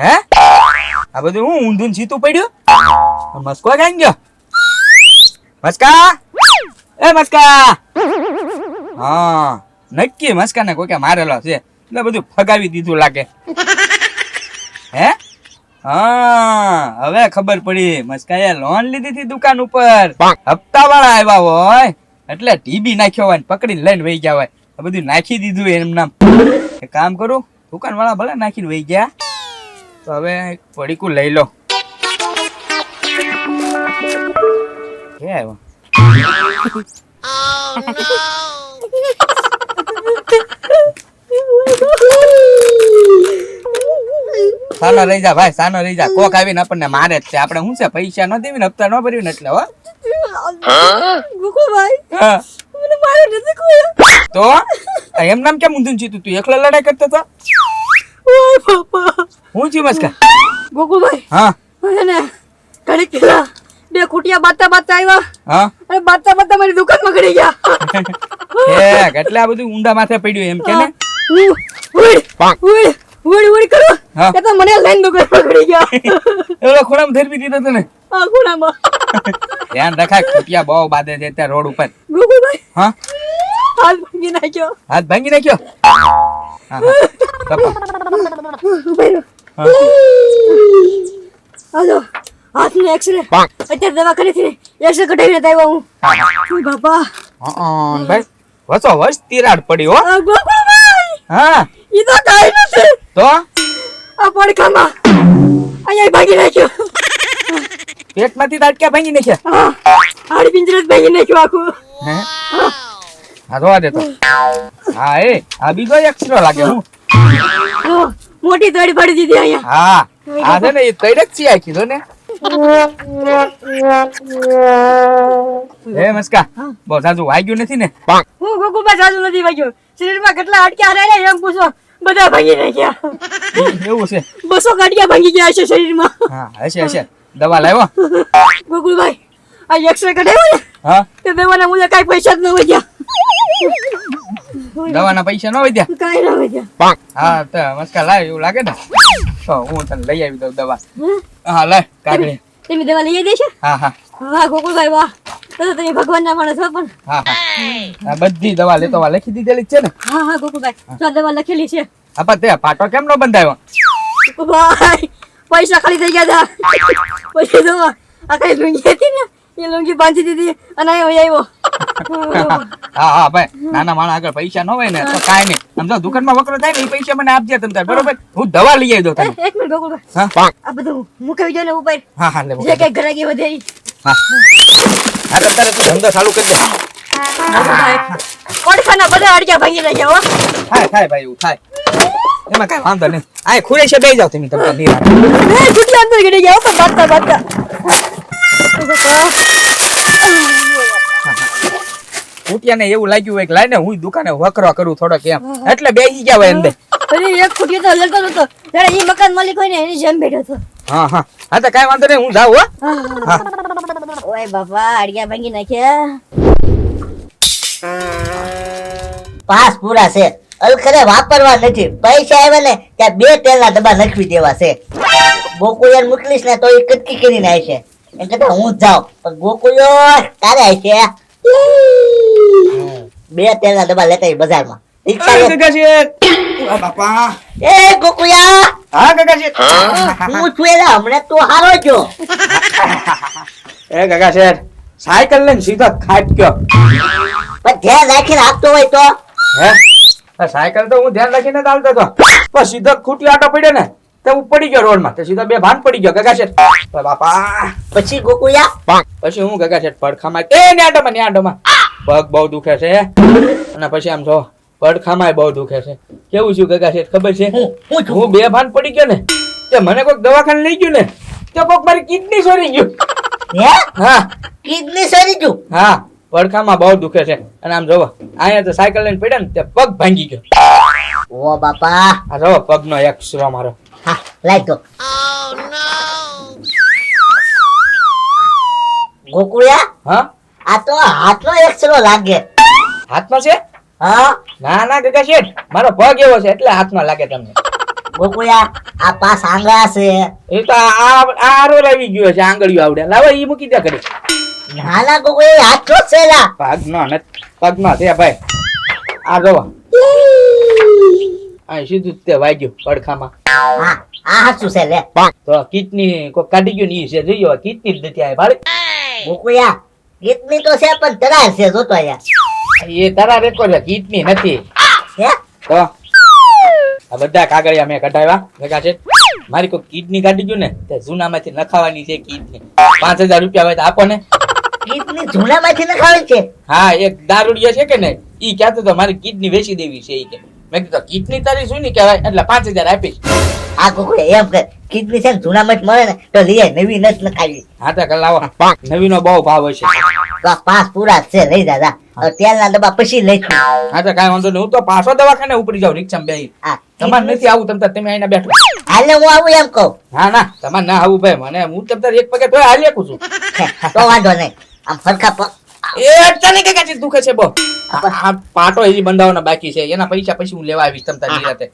હે આ બધું હું ઊંધું સીતું પડ્યું? મસ્કો ક્યાં ગયો? મસ્કા, એ મસ્કા. હા નક્કી મસ્કા ને કોઈ મારેલો છે એટલે બધું ફગાવી દીધું લાગે. હે હા હવે ખબર પડી. મસ્કાએ લોન લીધી હતી દુકાન ઉપર, હપ્તા વાળા આવ્યા હોય એટલે ટીબી નાખ્યો હોય પકડીને લઈને વહી ગયા હોય. આ બધું નાખી દીધું એમ નામ. એક કામ કરું, દુકાન વાળા ભલે નાખીને વહી ગયા તો હવે પડીકું લઈ લો. કે આવ્યો સાનો રહી જા ભાઈ, સાનો રહી જા. કોક આવીને આપણને મારે જ છે. આપણે શું છે પૈસા ન દેવી ને હપ્તા ન ભર્યું ને એટલે હો. તો એમ નામ કેમ ઊંધું ચીતું? તું એકલો લડાઈ કરતો હતો? હું છું મસ્કા? ગોકુભાઈ હા એને ઘડી પેલા બે ખુટિયા બાતા બાતા આવ્યા. હા અને બાતા બાતા મારી દુકાનમાં ગળી ગયા. એટલે આ બધું ઊંડા માથે પડ્યું એમ કે ને? ઉડી કરો હા. એ તો મને લઈને દુકાનમાં ગળી ગયા. એલો ખૂણામાં ધરબી દીધો તને. આ ખૂણામાં ધ્યાન રખાય, ખુટિયા બહુ બાદે છે ત્યાં રોડ ઉપર. ગોકુભાઈ હા હાથ ભાંગી નાખ્યો. હાથ ભાંગી નાખ્યો? હા હા કપા. ઉભી રહો. હાલો હાથનો એક્સરે અત્યારે દવાખાનેથી એક્સરે કઢાવીને આવ્યો હું. ઓય બાપા ભાઈ વસો વસ તિરાડ પડી હો. આ ગોકુભાઈ હા ઈ તો કાઈ નથી. તો આ પડખામાં અહીંયા ભાંગી નાખ્યો. પેટમાંથી દાટક્યા ભાંગી નાખ્યા? હાડી પિંજરે જ ભાંગી નાખ્યો આખું. હે હા જોવા દે તો. હા એ આ બીજો એક્સરો લાગે હું. મોટી તડી પડી દીધી અહીંયા. હા આ છે ને એ તૈડક છે આખી જો ને. એ મસ્કા બહુ સાજુ વાગ્યું નથી ને? હું ગોકુબા સાજુ નથી વાગ્યો. શરીરમાં કેટલા હાડક્યા રહ્યા એમ પૂછો. બધા ભાંગી નાખ્યા. એવું છે? 200 ગાંઠિયા ભાંગી ગયા છે શરીરમાં. હા હશે હશે. દવા લાવ્યો? ગોકુલભાઈ આ એક્સરે કઢાવ્યો ને હા તે દવાના મુજબ કાંઈ પૈસા જ ન વધ્યા. દવાના પૈસા ન વધ્યા? કાંઈ ન વધ્યા. હા તો મસ્કા લાવ એવું લાગે ને તો હું તને લઈ આવી દઉં દવા. હા લાય કાગળી. તમે દવા લઈ દેશે? હા હા વાહ ગોકુલભાઈ વાહ. તો તમે ભગવાનના માણસ હો પણ. હા હા આ બધી દવા લેતો લખી દીધેલી જ છે ને? હા હા ગોકુલભાઈ તો દવા લખેલી છે. આપા તે પાટો કેમ નો બંધાયો? ભાઈ પૈસા ખાલી થઈ ગયા હતા. પછી તો આ કઈ લુંગી હતી ને એ લુંગી બાંધી દીધી અને આવ્યો. હા હા ભાઈ નાના માણસ આગળ પૈસા ન હોય ને તો કાંઈ નહીં. સમજો દુકાનમાં વકરો થાય ને એ પૈસા મને આપજે તમ તાર બરોબર. હું દવા લઈ આવી દઉં તને. એક મિનિટ ગોકુલભાઈ હા આ બધું મુકાવી દો ને ઉપર. હા હા લે જે કઈ ઘરાકી વધે ઈ. હા હા તો તારે તું ધંધો ચાલુ કરી દે. પડખાના બધા અડક્યા ભાંગી નાખ્યા હો. થાય ભાઈ એવું થાય એમાં કાંઈ વાંધો નહીં. આ ખુરે છે બેસી જાવ તમે તમને નિરાંત. છૂટી અંદર ગડી ગયા પણ બાતતા બાતતા. કુટિયાને એવું લાગ્યું હોય કે લાઈને હું દુકાને વકરો કરું થોડોક એમ એટલે બેસી ગયા હોય અંદર. અરે એક ફૂટી તો લડતો નતો ત્યારે ઈ મકાન માલિક હોય ને એની જેમ બેઠો હતો. હા હા હા તો કાંઈ વાંધો નહીં હું જાઉં હો. હા ઓય બાપા અડક્યા ભાંગી નાખ્યા. પાસ પૂરા છે અલખરે વાપરવા નથી. પૈસા આવ્યા ને ત્યાં 2 તેલના ડબ્બા નાખવી દેવા છે. ગોકુળિયાને મોકલીશ ને તો એ કટકી કરીને આવશે. એમ કરતા હું જ જાઉં પણ ગોકુળિયો તારે આવશે. 2 તેલના ડબ્બા લેતા આવી બજારમાં. રિક્ષા લે. ગગા શેઠ. ઓ બાપા. એ ગોકુળિયા હા ગગા શેઠ. હું છું એલા હમણાં તું હારો છો. એ ગગા શેઠ સાયકલ લઈને સીધો ખાટ ગયો. પણ ધ્યાન રાખીને આપતો હોય તો. હે સાયકલ તો હું ધ્યાન રાખીને ચાલતો હતો પણ સીધો ખૂટી આટો પડ્યો ને તો હું પડી ગયો રોડમાં. તો સીધો બે ભાન પડી ગયો ગગા શેઠ. ઓ બાપા. પછી ગોકુળિયા પછી હું ગગા શેઠ પડખામાં તે ન્યાડોમાં પગ બહુ દુખે છે અને પછી આમ જો પડખામાં બહુ દુખે છે. કેવું છું ગગા શેઠ ખબર છે? હું બે ભાન પડી ગયો ને તે મને કોઈક દવાખાને લઈ ગયું ને તો કોઈક મારી કિડની સોરી ગયું. હે હા કિડની સરી ગયું? હા પડખામાં બહુ દુખે છે અને આમ જોવો અહીંયા તો સાયકલ લઈને પડ્યા ને તે પગ ભાંગી ગયો. ઓ બાપા. આ જોવો પગનો એક્સરો મારો. હા લાઈ દો. ગોકુળિયા હા આ તો હાથનો એક્સરો લાગે. હાથમાં છે? હા ના ના ગગા શેઠ મારો પગ એવો છે એટલે હાથમાં લાગે તમને. ગોકુળિયા આ પાસ આંગળા છે. એ તો આ આરો આવી ગયો છે આંગળીઓ આવડે લાવો ઈ મૂકી દે કરી. નાના ગોકુળિયા હાથ તો છે લા. પગનો છે ભાઈ આ જોવો આ સીધું તે વાગ્યું પડખામાં. હા આ હાચું છે લે. તો કિડની કોઈ કાઢી ગયું ને ઈ છે જોયો કિડની જ નથી આ ભાડે. ગોકુળિયા કિડની તો છે પણ તરાર છે જોતો અહીંયા. એ તારા રેકોર્ડ કિડની નથી હે તો આ બધા કાગળિયા મેં કઢાવ્યા ભેગા છે. મારી કોઈ કિડની કાઢી ગયું ને તે જૂનામાંથી નખાવાની છે કિડની. 5000 રૂપિયા હોય તો આપો ને. કિડની જૂનામાંથી ન ખાવી છે. હા એક દારૂડિયો છે કે ને ઈ કહેતો તો મારી કિડની વેચી દેવી છે ઈ કે. મેં કીધું કિડની તારી શું ની કહેવાય એટલે 5000 આપીશ. આ ગોકુળિયા એમ કર કિડની છે ને જૂનામાંથી મળે ને તો લઈ આય, નવી નથી નખાવી. હા તો લાવો નવીનો બહુ ભાવ હશે. તો આ પાંચ પૂરા જ છે લઈ દાદા. હવે તેલના ડબ્બા પછી લઈશું. હા તો કાંઈ વાંધો નહીં હું તો પાછો દવાખાને ઉપડી જાઉં રિક્ષામાં બેહી. હા તમારે નથી આવું તમે અહીંના બેઠો. હાલે હું આવું એમ કહું. હા ના તમારે ના આવું ભાઈ મને હું તમ એક પગે તોય હાલી શકું છું. તો વાંધો નહીં આમ ફરખા એ તને કઈ કાચી દુખે છે બો. આ પાટો હજી બંધાવવાનો બાકી છે એના પૈસા પછી હું લેવા આવીશ તમ તારી નિરાતે.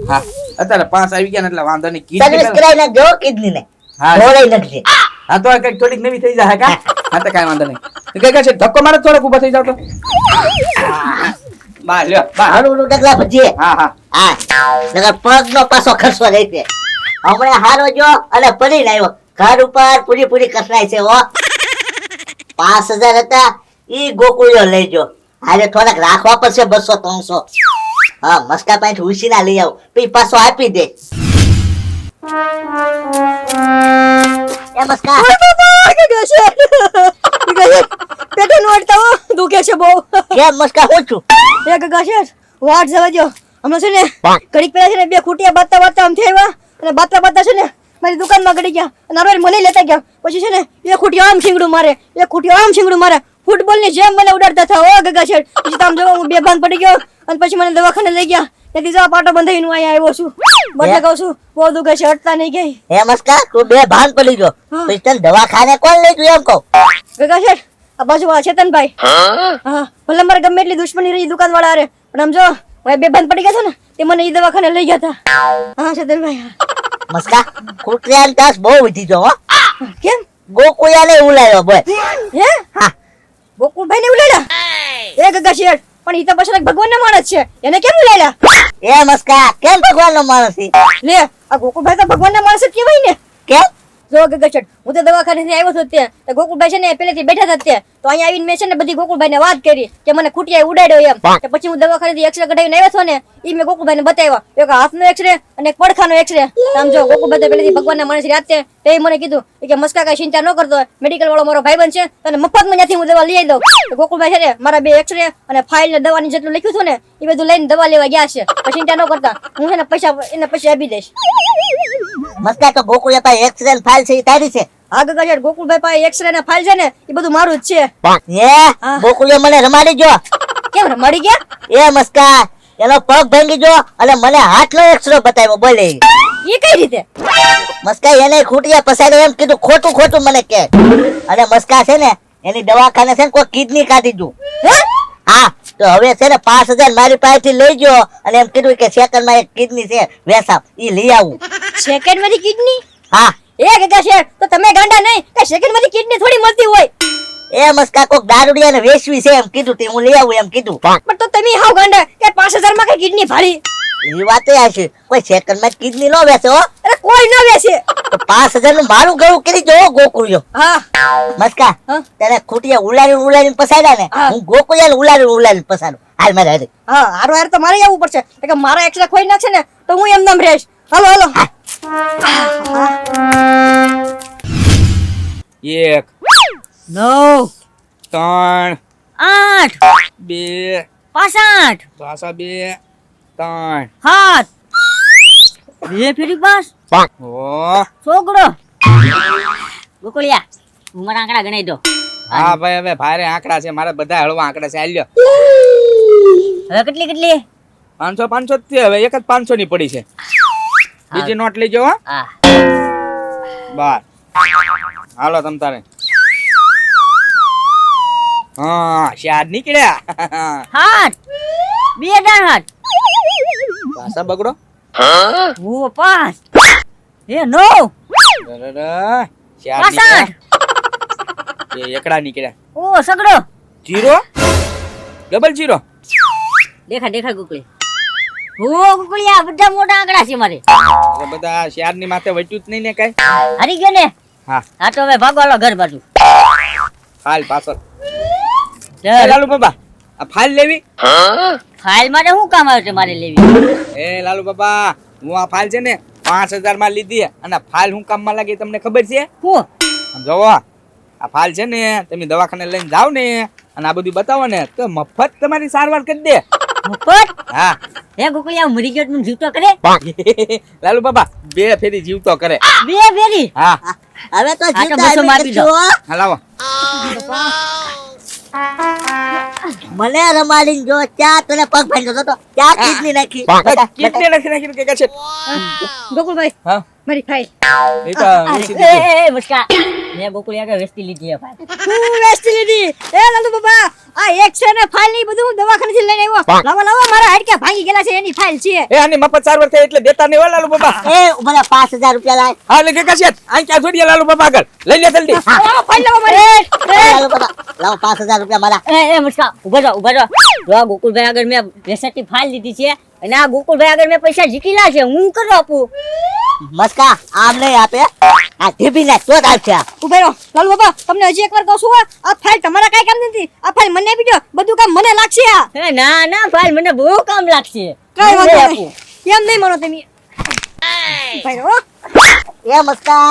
હા અત્યારે 5 આવી ગયા ને એટલે વાંધો નહીં. સર્વિસ કરાવી નાખજો કિડની ને. હા ઢોળાઈ નાખજે. હા તો કઈક થોડીક નવી થઈ જાય કા. હા તો કાંઈ વાંધો નહીં. કઈ છે ધક્કો મારે થોડોક ઊભા થઈ જાવ તો. બા લ્યો બા. હારું ડગલા ભજીએ. હા હા હા નકર પગનો પાછો ખર્ચો રહી છે. હમણાં હારો જો અને પડીને આવ્યો ઘર ઉપર પૂરી કસરાઈ છે હો. 5000 હતા ઈ ગોકુળિયો લેજો. આજે થોડાક રાખવા પડશે 200-300. હા મસ્કા પાણી ઉસીના લઈ આવ પછી પાછો આપી દે. એ મસ્કા પેટે નોડતા હો દુખે છે બહુ. કેમ મસ્કા હું છું? એ ગગા છે વાટ જવા દો. હમણાં છે ને ઘડીક પહેલા છે ને 2 ખૂટિયા બાતા આમ થયા અને બાતા છે ને મારી દુકાનમાં ગડી ગયા અને હવે મને લેતા ગયા. પછી છે ને 2 ખૂટિયા આમ શીંગડું મારે 1 ખૂટિયા આમ શીંગડું મારે ફૂટબોલ ની જેમ મને ઉડાડતા થા ઓ ગગા છે. પછી તમે જોવો હું બેભાન પડી ગયો અને પછી મને દવાખાને લઈ ગયા. ત્યાંથી જો પાટો બંધાઈને અહીંયા આવ્યો છું. બદલે કહું છું બહુ દુખે છે હટતા નહીં ગઈ. હે મસ્કા તું બે ભાન પડી ગયો પછી તને દવાખાને કોણ લઈ ગયું એમ કહું? ગગા છે આ બાજુ વાળા ચેતનભાઈ. હા ભલે મારે ગમે એટલી દુશ્મની રહી દુકાન વાળા અરે પણ આમ જો હું બેભાન પડી ગયા છો ને તે મને ઈ દવાખાને લઈ ગયા હતા. હા ચેતનભાઈ. મસ્કા કુકરિયાન તાસ બહુ વધી જો હો. કેમ ગોકુળિયાને ઉલાયો બોલ. હે હા ગોકુળભાઈ ને ઉલાડ્યા? એ ગગા શેઠ પણ ઈ તો પછી ભગવાનના માણસ છે એને કેમ ઉલાડ્યા? એ મસ્કા કેમ ભગવાનનો માણસ છે? લે આ ગોકુળભાઈ તો ભગવાનના માણસ જ કહેવાય ને. કેમ? જો ગગા શેઠ હું તો દવાખાનેથી આવ્યો છું ત્યાં તો ગોકુળભાઈ છે ને પહેલેથી બેઠા હતા ત્યાં તો અહીંયા આવીને મેં છે ને બધી ગોકુળભાઈને વાત કરી કે મને ખૂટિયાએ ઉડાડ્યો એમ. તો પછી હું દવાખાનેથી એક્સરે કઢાવીને આવ્યો છો ને ઈ મેં ગોકુળભાઈને બતાવ્યા એક હાથનો એક્સરે અને એક પડખાનો એક્સરે. આમ જો ગોકુળભાઈ તો પહેલેથી ભગવાનના માણસ રાતે તે મને કીધું કે મસ્કા કાંઈ ચિંતા ન કરતો મેડિકલ વાળો મારો ભાઈબંધ છે તને મફતમાં ત્યાંથી હું દવા લઈ દઉં. તો ગોકુળભાઈ છે ને મારા 2 એક્સરે અને ફાઇલ ને દવાની જેટલું લખ્યું હતું ને એ બધું લઈને દવા લેવા ગયા છે. પછી ચિંતા ન કરતા હું એને પૈસા આપી દઈશ. મસ્કા તો ગોકુળિયા પાસે એક્સરે ફાઇલ છે એ તારી છે? હા ગગા શેઠ ગોકુળભાઈ પાસે એક્સરે ને ફાઇલ છે ને એ બધું મારું જ છે. હે ગોકુળિયો મને રમાડી જો. કેમ મળી ગયા? એ મસ્કા એનો પગ ભાંગી જો અને મને હાથનો એક્સરે બતાવ્યો બોલે. એ કઈ રીતે? મસ્કા એને ખૂટિયા પસાડ્યો એમ કીધું ખોટું મને કે. અને મસ્કા છે ને એની દવાખાને છે ને કોઈ કિડની કાઢી દઉં. હા તો હવે છે ને 5000 મારી પાસેથી લઈ ગયો અને એમ કીધું કે સેકન્ડમાં એક કિડની છે વેસામ ઈ લઈ આવું. સેકન્ડ માંથી કિડની? હા એ ગગા શેઠ તો તમે ગાંડા નહીં કે સેકન્ડ માંથી કિડની થોડી મળતી હોય. એ મસ્કા કોક દારૂડિયાને વેચવી છે એમ કીધું તે હું લઈ આવું એમ કીધું. પણ તો તમે હાવ ગાંડા કે 5000 માં કઈ કિડની ભાડી? એ વાત હશે કોઈ સેકન્ડમાં કિડની નો વેચે હો. અરે કોઈ ન વેચે. તો 5000 નું મારું ગળું કરી જો ગોકુળિયો. હા મસ્કા હા? તને ખૂટિયા ઉલાડીને પસાડ્યા ને હા. હું ગોકુળિયાને ઉલાડીને પસાડું. હાલ મારે હારે. હા હારો તો મારે આવવું પડશે કે મારા એક્સરે ખોઈ નાખશે ને તો હું એમ નામ રહીશ. હાલો હાલો. 1 9 3 8 2 65 પાછા 2 3 7 બે ફેરી પાસ ઓ છોકરો ગોકુળિયા ઉમર આંકડા ગણાઈ દો. હા ભાઈ હવે ભારે આંકડા છે મારે બધા હળવા આંકડા છે હાલ્યો. હવે કેટલી 500 જ છે હવે એક જ 500 ની પડી છે. બીજી નોટ લઈ જાઓ હા. બાર હાલો તમ તારે હા શાર નીકળ્યા હાથ 2 હાથ પાછા બગડો ઓ 5 એ 9 શાર પાછા નીકળ્યા એ એકડા નીકળ્યા ઓ સગડો 0 ડબલ 0 દેખા ગુકલી ઓ ગુકલિયા બધા મોટા આંકડા છે મારે એટલે બધા શાર ની માથે વટ્યું જ નહીં ને કઈ હારી ગયો ને હા હા તો હવે ભાગવાલો ઘર બાજુ ફાઇલ પાછળ ચાલ. લાલુ બાબા આ ફાઇલ લેવી ફાઇલ માટે શું કામ આવે છે મારે લેવી એ લાલુ બાબા હું આ ફાઇલ છે ને 5000 માં લીધી અને ફાઇલ હું કામમાં લાગી તમને ખબર છે હું આમ જોવો આ ફાઇલ છે ને તમે દવાખાને લઈને જાવ ને અને આ બધું બતાવો ને તો મફત તમારી સારવાર કરી દે મુફત હા હે ગુકલિયા મરી ગયો તું જીવતો કરે લાલુ બાબા 2 ફેરી જીવતો કરે 2 ફેરી હા હવે તો આ તો જીવતા બસો એમ મારી કરજો, હો. હા લાવો મને રમાડીને જો ક્યાં તને પગ ભાંગ્યો તો ક્યાં કીડની નાખી કેટલે નાખી કે છે ગોકુલભાઈ હા મારી ફાઇલ એ તો વેચી દીધી. એ મુસ્કા મેં ગોકુલિયા કે વેસ્ટી લીધી હે ફાઇલ હું વેસ્ટી લીધી એ લાલુ બાબા આ એક છે ને ફાઇલ ની બધું દવાખાનેથી લઈને આવ્યો લાવો મારા હાડકા ભાંગી ગયેલા છે એની ફાઇલ છે એ આની મફત સારવાર થાય એટલે દેતા નહીં હો લાલુ બાબા એ ઉભા 5000 રૂપિયા લાય હા લે કે છે આ ક્યાં છોડીએ લાલુ બાબા આગળ લઈ લે જલ્દી લાવો ફાઇલ લાવો મારી ચાલો બાબા લાવો 5000 રૂપિયા મારા એ મુસ્કા ઉભા રહો જો આ ગોકુલભાઈ આગળ મેં વેસ્ટી ફાઇલ લીધી છે અને આ ગોકુલભાઈ આગળ મેં પૈસા જીતીલા છે હું કરો આપું મસ્કા આમ નહીં આપે આ ઢીબી ના ચોટ આવશે ઉભા રહો લાલુ બાબા તમને હજી એકવાર કહું છું આ ફાઇલ તમારા કાઈ કામ નથી આ ફાઇલ મને આપી દો બધું કામ મને લાગશે આ ના ફાઇલ મને બહુ કામ લાગશે કઈ વાંધો નહીં એમ નહીં માનો તમે ઉભા રહો એ મસ્કા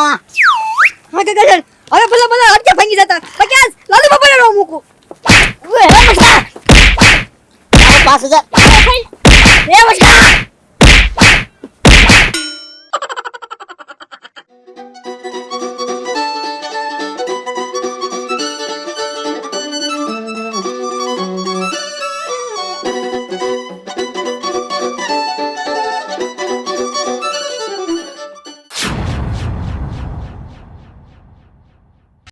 હા કે ગજન હવે ભલા અટકે ભાંગી જતા બકાસ લાલુ બાબાને નો મૂકું ઓએ હે મસ્કા 5000 એ મસ્કા